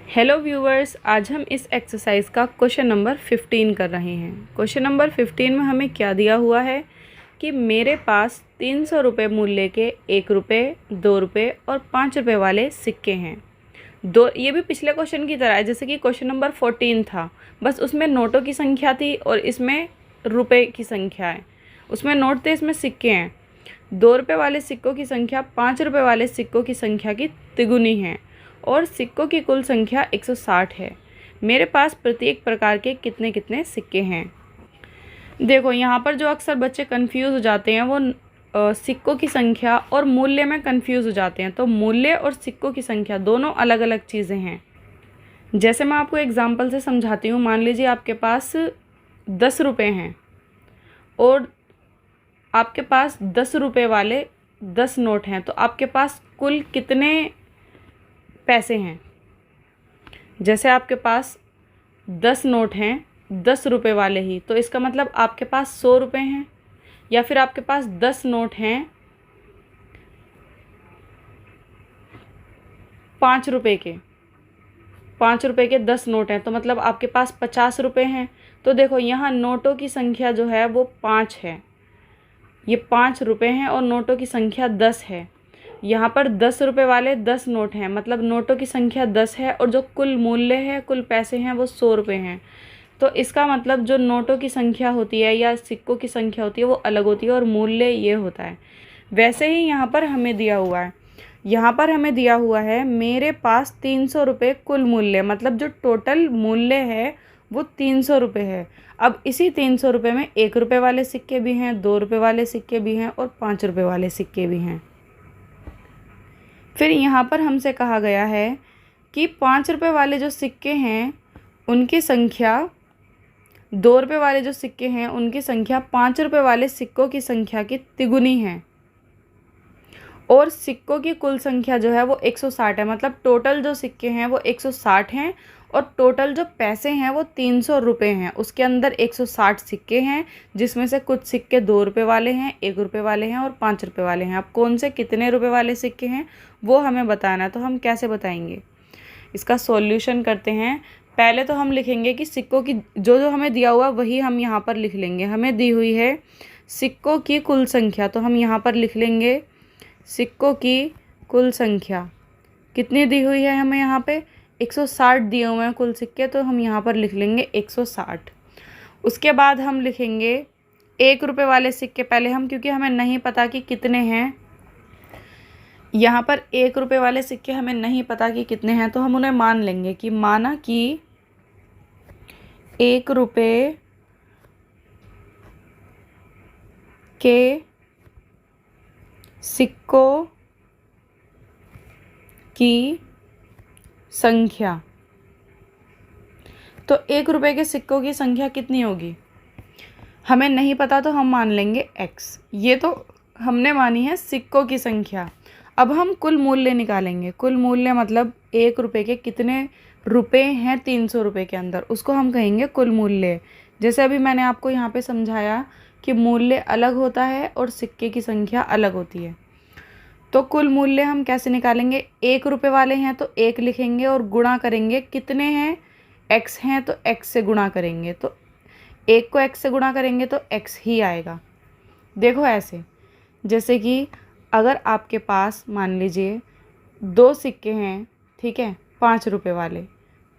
Hello viewers, आज हम इस एक्सरसाइज का क्वेश्चन नंबर 15 कर रहे हैं। क्वेश्चन नंबर 15 में हमें क्या दिया हुआ है कि मेरे पास 300 रुपये मूल्य के 1 रुपये, 2 रुपये और 5 रुपये वाले सिक्के हैं। ये भी पिछले क्वेश्चन की तरह है, जैसे कि क्वेश्चन नंबर 14 था, बस उसमें नोटों की संख्या थी और इसमें रुपये की संख्या है। उसमें नोट थे, इसमें सिक्के हैं। 2 रुपये वाले सिक्कों की संख्या 5 रुपये वाले सिक्कों की संख्या की तिगुनी है और सिक्कों की कुल संख्या 160 है। मेरे पास प्रत्येक प्रकार के कितने कितने सिक्के हैं। देखो, यहाँ पर जो अक्सर बच्चे कंफ्यूज हो जाते हैं वो सिक्कों की संख्या और मूल्य में कंफ्यूज हो जाते हैं। तो मूल्य और सिक्कों की संख्या दोनों अलग अलग चीज़ें हैं। जैसे मैं आपको एग्जांपल से समझाती हूँ। मान लीजिए आपके पास 10 रुपये हैं और आपके पास 10 रुपये वाले 10 नोट हैं, तो आपके पास कुल कितने पैसे हैं। जैसे आपके पास 10 नोट हैं 10 रुपये वाले ही, तो इसका मतलब आपके पास 100 रुपये हैं। या फिर आपके पास 10 नोट हैं 5 रुपये के, 5 रुपये के 10 नोट हैं, तो मतलब आपके पास 50 रुपये हैं। तो देखो, यहाँ नोटों की संख्या जो है वो 5 है। ये 5 रुपये हैं और नोटों की संख्या 10 है। यहाँ पर 10 रुपये वाले 10 नोट हैं, मतलब नोटों की संख्या 10 है और जो कुल मूल्य है, कुल पैसे हैं, वो 100 रुपये हैं। तो इसका मतलब जो नोटों की संख्या होती है या सिक्कों की संख्या होती है वो अलग होती है और मूल्य ये होता है। वैसे ही यहाँ पर हमें दिया हुआ है, यहाँ पर हमें दिया हुआ है मेरे पास 300 रुपये कुल मूल्य, मतलब जो टोटल मूल्य है वो 300 रुपये है। अब इसी 300 रुपये में 1 रुपये वाले सिक्के भी हैं, 2 रुपये वाले सिक्के भी हैं और 5 रुपये वाले सिक्के भी हैं। फिर यहाँ पर हमसे कहा गया है कि 5 रुपये वाले जो सिक्के हैं उनकी संख्या, 2 रुपये वाले जो सिक्के हैं उनकी संख्या 5 रुपये वाले सिक्कों की संख्या की तिगुनी है और सिक्कों की कुल संख्या जो है वो 160 है। मतलब टोटल जो सिक्के हैं वो 160 हैं और टोटल जो पैसे हैं वो 300 रुपये हैं। उसके अंदर 160 सिक्के हैं, जिसमें से कुछ सिक्के 2 रुपये वाले हैं, 1 रुपये वाले हैं और 5 रुपये वाले हैं। अब कौन से कितने रुपये वाले सिक्के हैं वो हमें बताना है। तो हम कैसे बताएंगे, इसका सॉल्यूशन करते हैं। पहले तो हम लिखेंगे कि सिक्कों की जो हमें दिया हुआ वही हम यहाँ पर लिख लेंगे। हमें दी हुई है सिक्कों की कुल संख्या, तो हम यहाँ पर लिख लेंगे सिक्कों की कुल संख्या कितनी दी हुई है। हमें यहाँ पे 160 दिए हुए हैं कुल सिक्के, तो हम यहाँ पर लिख लेंगे 160। उसके बाद हम लिखेंगे 1 रुपये वाले सिक्के। पहले हम, क्योंकि हमें नहीं पता कि कितने हैं, यहाँ पर 1 रुपये वाले सिक्के हमें नहीं पता कि कितने हैं, तो हम उन्हें मान लेंगे कि माना कि 1 रुपये के सिक्कों की संख्या। तो 1 रुपये के सिक्कों की संख्या कितनी होगी हमें नहीं पता, तो हम मान लेंगे x। ये तो हमने मानी है सिक्कों की संख्या। अब हम कुल मूल्य निकालेंगे। कुल मूल्य मतलब 1 रुपये के कितने रुपये हैं 300 रुपये के अंदर, उसको हम कहेंगे कुल मूल्य। जैसे अभी मैंने आपको यहाँ पे समझाया कि मूल्य अलग होता है और सिक्के की संख्या अलग होती है। तो कुल मूल्य हम कैसे निकालेंगे, 1 रुपये वाले हैं तो 1 लिखेंगे और गुणा करेंगे, कितने हैं x हैं तो x से गुणा करेंगे। तो 1 को x से गुणा करेंगे तो x ही आएगा। देखो ऐसे, जैसे कि अगर आपके पास मान लीजिए 2 सिक्के हैं, ठीक है, 5 रुपये वाले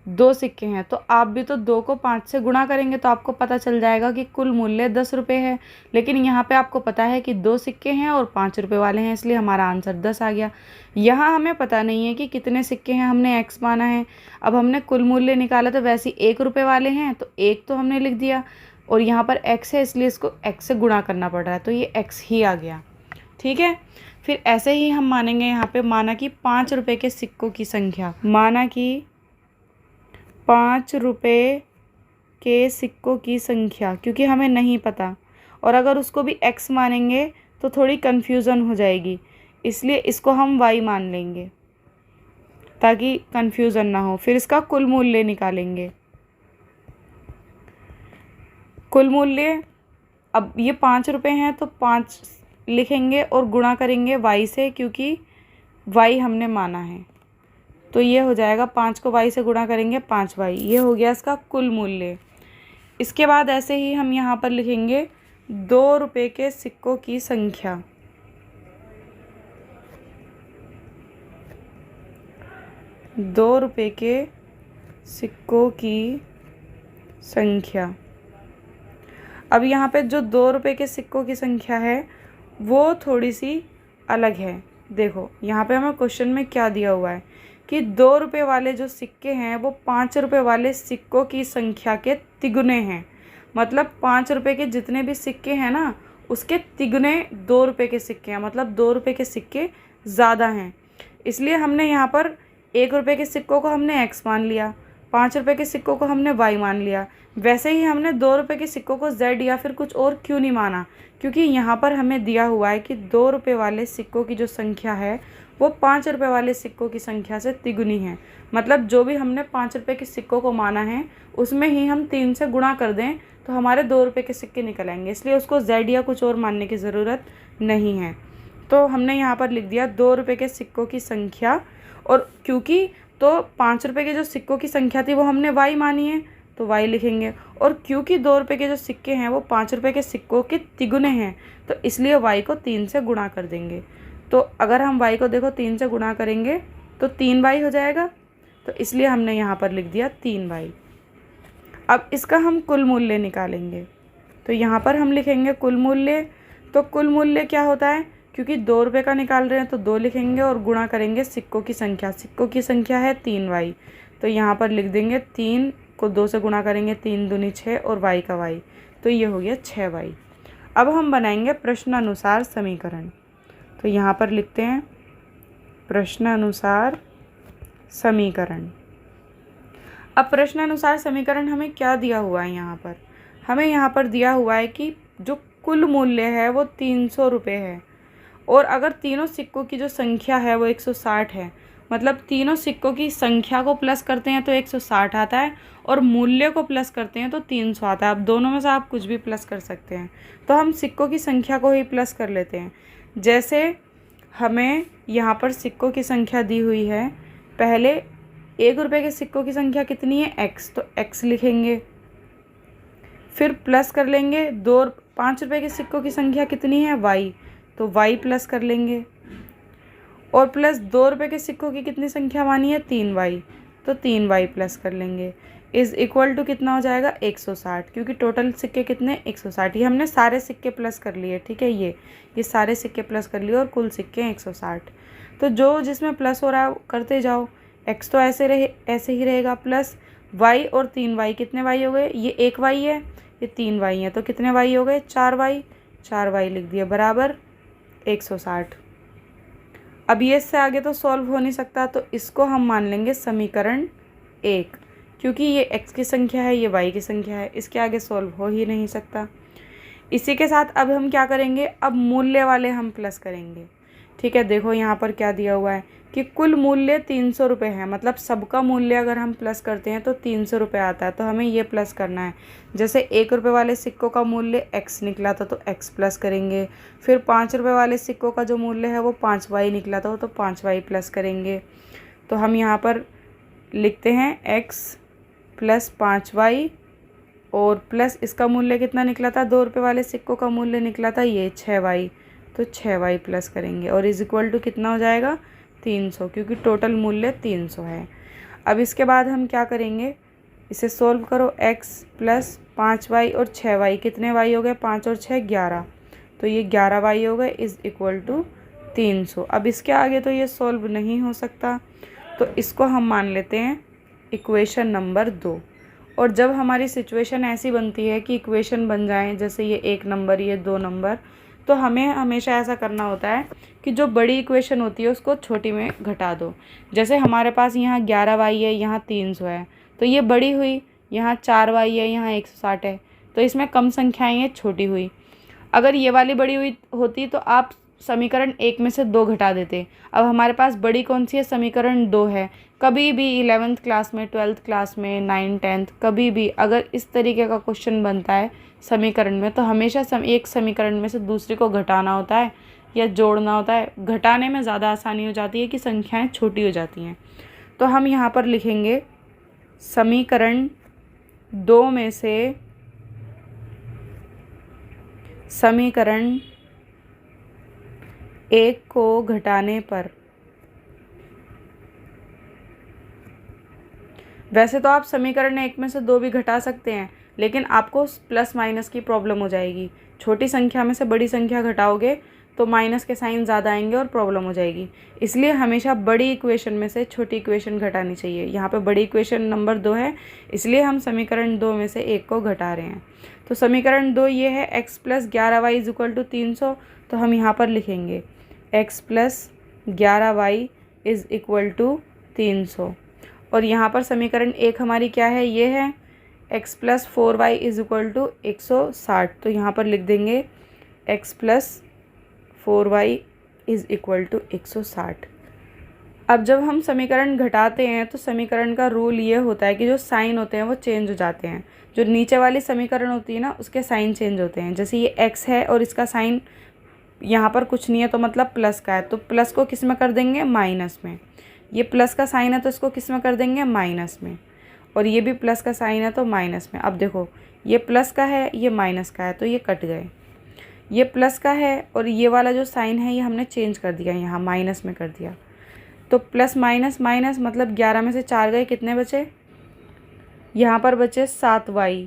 2 सिक्के हैं, तो आप भी तो 2 को 5 से गुणा करेंगे तो आपको पता चल जाएगा कि कुल मूल्य 10 रुपये है। लेकिन यहाँ पे आपको पता है कि 2 सिक्के हैं और 5 रुपये वाले हैं, इसलिए हमारा आंसर 10 आ गया। यहाँ हमें पता नहीं है कि कितने सिक्के हैं, हमने x माना है। अब हमने कुल मूल्य निकाला तो वैसे 1 रुपये वाले हैं तो 1 तो हमने लिख दिया और यहाँ पर x है इसलिए इसको x से गुणा करना पड़ रहा है, तो ये x ही आ गया। ठीक है, फिर ऐसे ही हम मानेंगे यहाँ पे, माना कि 5 रुपये के सिक्कों की संख्या, माना कि 5 रुपये के सिक्कों की संख्या, क्योंकि हमें नहीं पता और अगर उसको भी x मानेंगे तो थोड़ी कन्फ्यूज़न हो जाएगी, इसलिए इसको हम y मान लेंगे ताकि कन्फ्यूज़न ना हो। फिर इसका कुल मूल्य निकालेंगे। कुल मूल्य, अब ये 5 रुपये हैं तो 5 लिखेंगे और गुणा करेंगे y से, क्योंकि y हमने माना है। तो ये हो जाएगा 5 को y से गुणा करेंगे 5y, ये हो गया इसका कुल मूल्य। इसके बाद ऐसे ही हम यहाँ पर लिखेंगे 2 रुपये के सिक्कों की संख्या। 2 रुपये के सिक्कों की संख्या। अब यहाँ पे जो 2 रुपये के सिक्कों की संख्या है वो थोड़ी सी अलग है। देखो यहाँ पे हमें क्वेश्चन में क्या दिया हुआ है कि 2 रुपये वाले जो सिक्के हैं वो 5 रुपये वाले सिक्कों की संख्या के तिगुने हैं। मतलब 5 रुपये के जितने भी सिक्के हैं ना उसके तिगुने 2 रुपये के सिक्के हैं, मतलब 2 रुपये के सिक्के ज़्यादा हैं। इसलिए हमने यहाँ पर 1 रुपये के सिक्कों को हमने x मान लिया, 5 रुपये के सिक्कों को हमने y मान लिया। वैसे ही हमने 2 रुपये के सिक्कों को z या फिर कुछ और क्यों नहीं माना, क्योंकि यहाँ पर हमें दिया हुआ है कि 2 रुपये वाले सिक्कों की जो संख्या है वो 5 रुपये वाले सिक्कों की संख्या से तिगुनी है। मतलब जो भी हमने 5 रुपये के सिक्कों को माना है उसमें ही हम 3 से गुणा कर दें तो हमारे 2 रुपये के सिक्के निकल आएंगे, इसलिए उसको z या कुछ और मानने की ज़रूरत नहीं है। तो हमने यहाँ पर लिख दिया 2 रुपये के सिक्कों की संख्या, और क्योंकि तो 5 रुपये के जो सिक्कों की संख्या थी वो हमने y मानी है तो y लिखेंगे, और क्योंकि 2 रुपये के जो सिक्के हैं वो 5 रुपये के सिक्कों के तिगुने हैं तो इसलिए y को 3 से गुणा कर देंगे। तो अगर हम y को देखो 3 से गुणा करेंगे तो 3y हो जाएगा, तो इसलिए हमने यहाँ पर लिख दिया 3y। अब इसका हम कुल मूल्य निकालेंगे, तो यहाँ पर हम लिखेंगे कुल मूल्य। तो कुल मूल्य क्या होता है, क्योंकि 2 रुपये का निकाल रहे हैं तो 2 लिखेंगे और गुणा करेंगे सिक्कों की संख्या। सिक्कों की संख्या है 3y, तो यहाँ पर लिख देंगे 3 को 2 से गुणा करेंगे 3 दूनी 6 और y का y, तो ये हो गया 6y। अब हम बनाएंगे प्रश्नानुसार समीकरण। तो यहाँ पर लिखते हैं प्रश्नानुसार समीकरण। अब प्रश्नानुसार समीकरण हमें क्या दिया हुआ है, हमें यहाँ पर दिया हुआ है कि जो कुल मूल्य है वो 300 रुपये है, और अगर तीनों सिक्कों की जो संख्या है वो 160 है, मतलब तीनों सिक्कों की संख्या को प्लस करते हैं तो 160 आता है और मूल्य को प्लस करते हैं तो 300 आता है। अब दोनों में से आप कुछ भी प्लस कर सकते हैं, तो हम सिक्कों की संख्या को ही प्लस कर लेते हैं। जैसे हमें यहाँ पर सिक्कों की संख्या दी हुई है, पहले 1 रुपये के सिक्कों की संख्या कितनी है x, तो x लिखेंगे, फिर प्लस कर लेंगे 5 रुपये के सिक्कों की संख्या कितनी है y, तो y प्लस कर लेंगे, और प्लस 2 रुपये के सिक्कों की कितनी संख्या मानी है 3y, तो 3y प्लस कर लेंगे, इज़ इक्वल टू कितना हो जाएगा 160, क्योंकि टोटल सिक्के कितने 160। ये हमने सारे सिक्के प्लस कर लिए, ठीक है, ये सारे सिक्के प्लस कर लिए और कुल सिक्के 160। तो जो जिसमें प्लस हो रहा है करते जाओ, x तो ऐसे ही रहेगा, प्लस y और 3y, कितने y हो गए, ये 1y है ये 3y है, तो कितने y हो गए 4y लिख दिए बराबर 160। अब ये इससे आगे तो सॉल्व हो नहीं सकता, तो इसको हम मान लेंगे समीकरण 1, क्योंकि ये x की संख्या है ये y की संख्या है, इसके आगे सॉल्व हो ही नहीं सकता। इसी के साथ अब हम क्या करेंगे, अब मूल्य वाले हम प्लस करेंगे, ठीक है। देखो यहाँ पर क्या दिया हुआ है कि कुल मूल्य 300 रुपये है, मतलब सबका मूल्य अगर हम प्लस करते हैं तो 300 रुपये आता है, तो हमें ये प्लस करना है। जैसे 1 रुपये वाले सिक्कों का मूल्य x निकला था तो x प्लस करेंगे, फिर 5 रुपये वाले सिक्कों का जो मूल्य है वो 5y निकला था तो 5y प्लस करेंगे। तो हम यहाँ पर लिखते हैं x प्लस 5y, और प्लस इसका मूल्य कितना निकला था, 2 रुपये वाले सिक्कों का मूल्य निकला था ये 6y, तो 6y प्लस करेंगे, और इज इक्वल टू कितना हो जाएगा 300, क्योंकि टोटल मूल्य 300 है। अब इसके बाद हम क्या करेंगे, इसे सोल्व करो, x प्लस 5y और 6y, कितने y हो गए 5 और 6 11, तो ये 11y हो गए, इज़ इक्वल टू 300। अब इसके आगे तो ये सोल्व नहीं हो सकता, तो इसको हम मान लेते हैं इक्वेशन नंबर 2। और जब हमारी सिचुएशन ऐसी बनती है कि इक्वेशन बन जाएं, जैसे ये 1 नंबर ये 2 नंबर, तो हमें हमेशा ऐसा करना होता है कि जो बड़ी इक्वेशन होती है उसको छोटी में घटा दो। जैसे हमारे पास यहाँ 11y है, यहाँ 300 है, तो ये बड़ी हुई, यहाँ 4y है, यहाँ 160 है, तो इसमें कम संख्याएं ये छोटी हुई। अगर ये वाली बड़ी हुई होती तो आप समीकरण 1 में से 2 घटा देते। अब हमारे पास बड़ी कौन सी है, समीकरण 2 है। कभी भी 11th क्लास में, 12th क्लास में, 9th 10th कभी भी अगर इस तरीके का क्वेश्चन बनता है समीकरण में, तो हमेशा एक समीकरण में से दूसरे को घटाना होता है या जोड़ना होता है। घटाने में ज़्यादा आसानी हो जाती है कि संख्याएं छोटी हो जाती हैं। तो हम यहाँ पर लिखेंगे समीकरण 2 में से समीकरण 1 को घटाने पर, वैसे तो आप समीकरण 1 में से 2 भी घटा सकते हैं, लेकिन आपको प्लस माइनस की प्रॉब्लम हो जाएगी। छोटी संख्या में से बड़ी संख्या घटाओगे तो माइनस के साइन ज़्यादा आएंगे और प्रॉब्लम हो जाएगी। इसलिए हमेशा बड़ी इक्वेशन में से छोटी इक्वेशन घटानी चाहिए। यहाँ पे बड़ी इक्वेशन नंबर 2 है, इसलिए हम समीकरण 2 में से 1 को घटा रहे हैं। तो समीकरण 2 ये है x + 11y = 300। तो हम यहाँ पर लिखेंगे x + 11y = 300। और यहाँ पर समीकरण 1 हमारी क्या है, ये है x + 4y = 160। तो यहाँ पर लिख देंगे x + 4y = 160। अब जब हम समीकरण घटाते हैं तो समीकरण का रूल ये होता है कि जो साइन होते हैं वो चेंज हो जाते हैं। जो नीचे वाली समीकरण होती है ना, उसके साइन चेंज होते हैं। जैसे ये x है और इसका साइन यहाँ पर कुछ नहीं है, तो मतलब प्लस का है, तो प्लस को किस में कर देंगे, माइनस में। ये प्लस का साइन है तो इसको किस में कर देंगे, माइनस में। और ये भी प्लस का साइन है तो माइनस में। अब देखो ये प्लस का है, ये माइनस का है, तो ये कट गए। ये प्लस का है और ये वाला जो साइन है ये हमने चेंज कर दिया, यहाँ माइनस में कर दिया। तो प्लस माइनस माइनस मतलब 11 में से 4 गए, कितने बचे, यहाँ पर बचे 7y।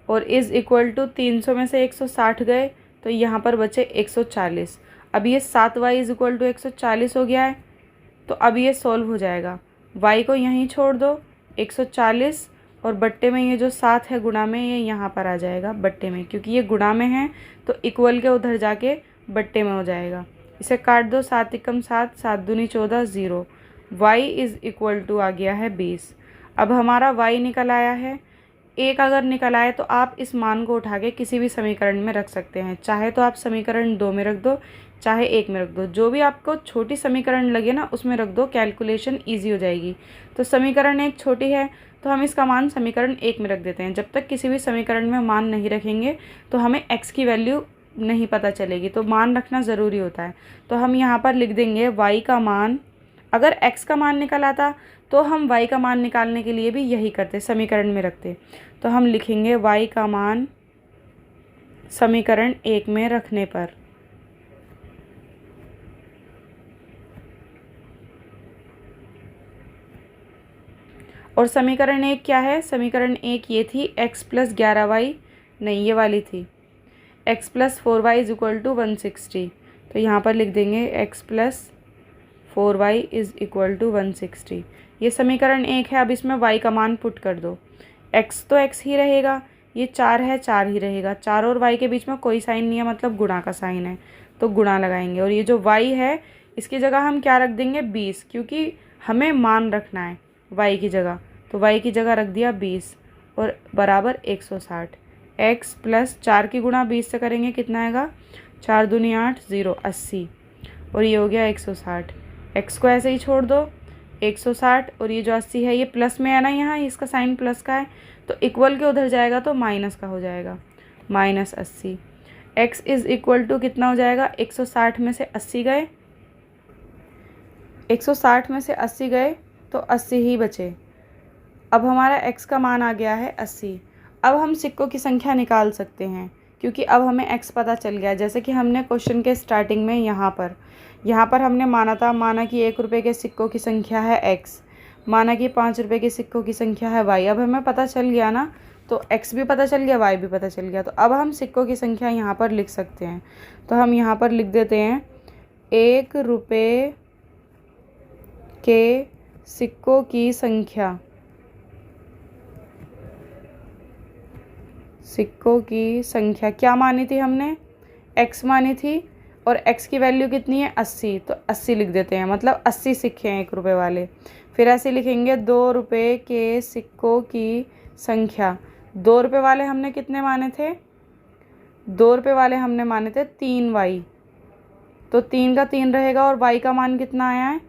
और = 300 में से 160 गए, तो यहाँ पर बचे 140। अब ये 7y = 140 हो गया है। तो अब ये सॉल्व हो जाएगा। y को यहीं छोड़ दो, 140 और बट्टे में ये जो 7 है गुणा में, ये यहाँ पर आ जाएगा बट्टे में, क्योंकि ये गुणा में है तो इक्वल के उधर जाके बट्टे में हो जाएगा। इसे काट दो, 7 × 7, 7 दूनी 14, 0। y = आ गया है 20। अब हमारा y निकल आया है। 1 अगर निकल आए तो आप इस मान को उठा के किसी भी समीकरण में रख सकते हैं। चाहे तो आप समीकरण 2 में रख दो, चाहे 1 में रख दो, जो भी आपको छोटी समीकरण लगे ना उसमें रख दो, कैलकुलेशन ईजी हो जाएगी। तो समीकरण 1 छोटी है तो हम इसका मान समीकरण 1 में रख देते हैं। जब तक किसी भी समीकरण में मान नहीं रखेंगे तो हमें x की वैल्यू नहीं पता चलेगी, तो मान रखना ज़रूरी होता है। तो हम यहाँ पर लिख देंगे y का मान, अगर x का मान निकल आता तो हम y का मान निकालने के लिए भी यही करते, समीकरण में रखते। तो हम लिखेंगे y का मान समीकरण 1 में रखने पर, और समीकरण 1 क्या है, समीकरण 1 ये थी x + 11y, नहीं ये वाली थी, x + 4y = 160। तो यहाँ पर लिख देंगे x + 4y = 160। ये समीकरण 1 है। अब इसमें y का मान पुट कर दो, x तो x ही रहेगा, ये 4 है 4 ही रहेगा, 4 और y के बीच में कोई साइन नहीं है, मतलब गुणा का साइन है, तो गुणा लगाएंगे। और ये जो y है इसकी जगह हम क्या रख देंगे, 20, क्योंकि हमें मान रखना है y की जगह, तो y की जगह रख दिया 20 और बराबर 160। x + 4 की गुणा 20 से करेंगे, कितना आएगा, 4 दूनी 8, 0, 80। और ये हो गया 160। x को ऐसे ही छोड़ दो, 160, और ये जो 80 है ये प्लस में है ना, यहाँ इसका साइन प्लस का है, तो इक्वल के उधर जाएगा तो माइनस का हो जाएगा, -80। x = कितना हो जाएगा, 160 में से 80 गए, 160 में से 80 गए तो 80 ही बचे। अब हमारा x का मान आ गया है 80। अब हम सिक्कों की संख्या निकाल सकते हैं, क्योंकि अब हमें x पता चल गया। जैसे कि हमने क्वेश्चन के स्टार्टिंग में यहाँ पर हमने माना कि 1 रुपये के सिक्कों की संख्या है x, माना कि 5 रुपये के सिक्कों की संख्या है y। अब हमें पता चल गया ना, तो x भी पता चल गया, y भी पता चल गया। तो अब हम सिक्कों की संख्या यहाँ पर लिख सकते हैं। तो हम यहाँ पर लिख देते हैं 1 रुपये के सिक्कों की संख्या, सिक्कों की संख्या क्या मानी थी हमने, x मानी थी, और x की वैल्यू कितनी है, 80, तो 80 लिख देते हैं, मतलब 80 सिक्के हैं 1 रुपये वाले। फिर ऐसे लिखेंगे 2 रुपये के सिक्कों की संख्या। 2 रुपये वाले हमने कितने माने थे, 2 रुपये वाले हमने माने थे 3y, तो 3 का 3 रहेगा, और y का मान कितना आया है,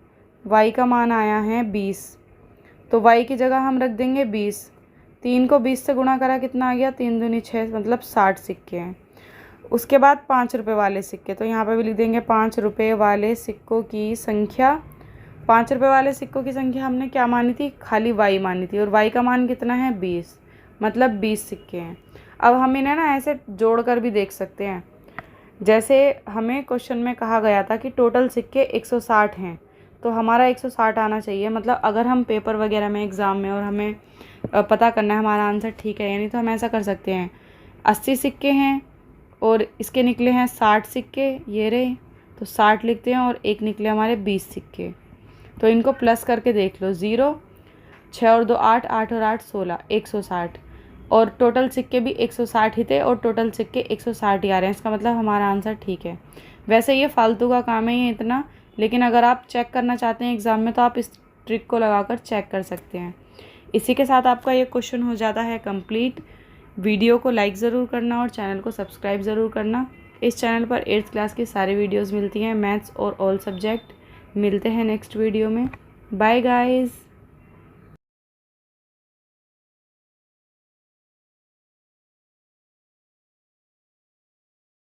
y का मान आया है 20, तो y की जगह हम रख देंगे 20। 3 को 20 से गुणा करा, कितना आ गया, 3 दूनी 6, मतलब 60 सिक्के हैं। उसके बाद 5 रुपये वाले सिक्के, तो यहाँ पे भी लिख देंगे 5 रुपये वाले सिक्कों की संख्या। ₹5 वाले सिक्कों की संख्या हमने क्या मानी थी, खाली y मानी थी, और y का मान कितना है 20, मतलब 20 सिक्के हैं। अब हम इन्हें ना ऐसे जोड़ कर भी देख सकते हैं। जैसे हमें क्वेश्चन में कहा गया था कि टोटल सिक्के 160 हैं, तो हमारा 160 आना चाहिए। मतलब अगर हम पेपर वगैरह में एग्ज़ाम में और हमें पता करना है हमारा आंसर ठीक है यानी, तो हम ऐसा कर सकते हैं 80 सिक्के हैं और इसके निकले हैं 60 सिक्के, ये रहे, तो 60 लिखते हैं, और एक निकले हमारे 20 सिक्के। तो इनको प्लस करके देख लो, 0, 6 और 2 8, 8 और 8 16, 160, और टोटल सिक्के भी 160 ही थे और टोटल सिक्के 160 ही आ रहे हैं। इसका मतलब हमारा आंसर ठीक है। वैसे ये फालतू का काम है ये इतना, लेकिन अगर आप चेक करना चाहते हैं एग्ज़ाम में तो आप इस ट्रिक को लगाकर चेक कर सकते हैं। इसी के साथ आपका ये क्वेश्चन हो जाता है कंप्लीट। वीडियो को लाइक ज़रूर करना और चैनल को सब्सक्राइब ज़रूर करना। इस चैनल पर 8th क्लास की सारी वीडियोज़ मिलती हैं, मैथ्स और ऑल सब्जेक्ट। मिलते हैं नेक्स्ट वीडियो में। Bye guys.